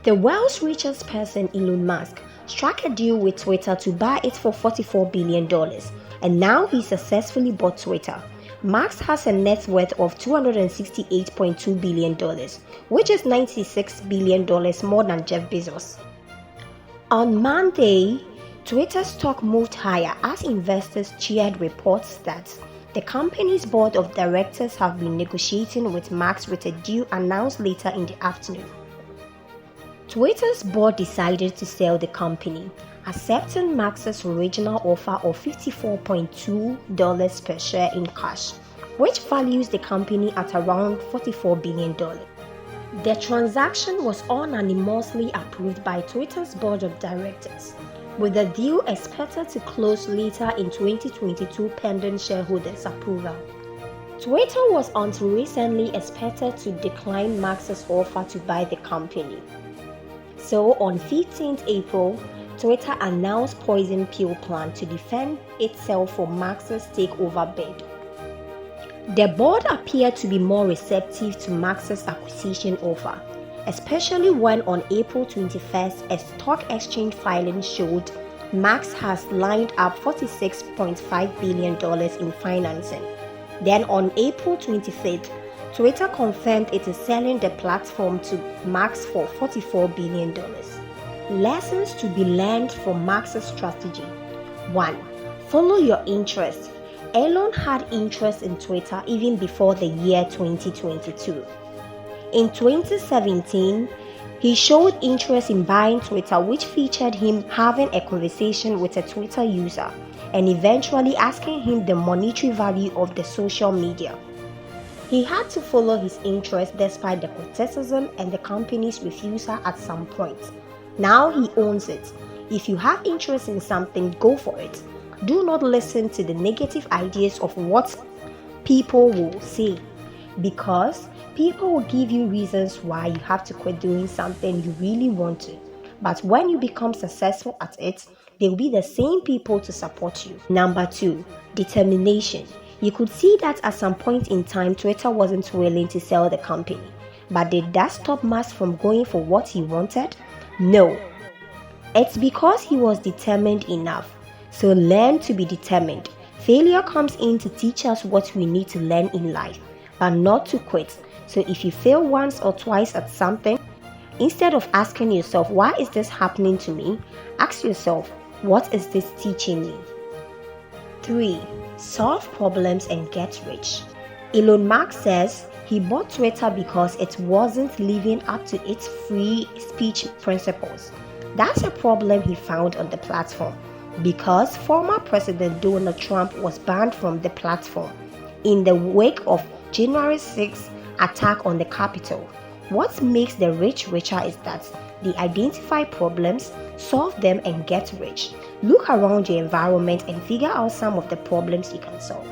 The world's richest person, Elon Musk, struck a deal with Twitter to buy it for $44 billion, and now he successfully bought Twitter. Musk has a net worth of $268.2 billion, which is $96 billion more than Jeff Bezos. On Monday, Twitter stock moved higher as investors cheered reports that the company's board of directors have been negotiating with Musk with a deal announced later in the afternoon. Twitter's board decided to sell the company, accepting Musk's original offer of $54.2 per share in cash, which values the company at around $44 billion. The transaction was unanimously approved by Twitter's board of directors, with the deal expected to close later in 2022 pending shareholders' approval. Twitter was until recently expected to decline Musk's offer to buy the company. So on 15th April, Twitter announced poison pill plan to defend itself from Musk's takeover bid. The board appeared to be more receptive to Musk's acquisition offer, especially when on April 21st a stock exchange filing showed Musk has lined up $46.5 billion in financing. Then on April 25th, Twitter confirmed it is selling the platform to Musk for $44 billion. Lessons to be learned from Musk's strategy. 1. Follow your interests. Elon had interest in Twitter even before the year 2022. In 2017, he showed interest in buying Twitter, which featured him having a conversation with a Twitter user and eventually asking him the monetary value of the social media. He had to follow his interest despite the criticism and the company's refusal at some point. Now he owns it. If you have interest in something, go for it. Do not listen to the negative ideas of what people will say, because people will give you reasons why you have to quit doing something you really want to. But when you become successful at it, they will be the same people to support you. Number 2, determination. You could see that at some point in time, Twitter wasn't willing to sell the company. But did that stop Musk from going for what he wanted? No. It's because he was determined enough. So learn to be determined. Failure comes in to teach us what we need to learn in life, but not to quit. So if you fail once or twice at something, instead of asking yourself, why is this happening to me? Ask yourself, what is this teaching me? 3. Solve problems and get rich. Elon Musk says he bought Twitter because it wasn't living up to its free speech principles. That's a problem he found on the platform, because former President Donald Trump was banned from the platform in the wake of January 6th attack on the Capitol. What makes the rich richer is that they identify problems, solve them, and get rich. Look around your environment and figure out some of the problems you can solve.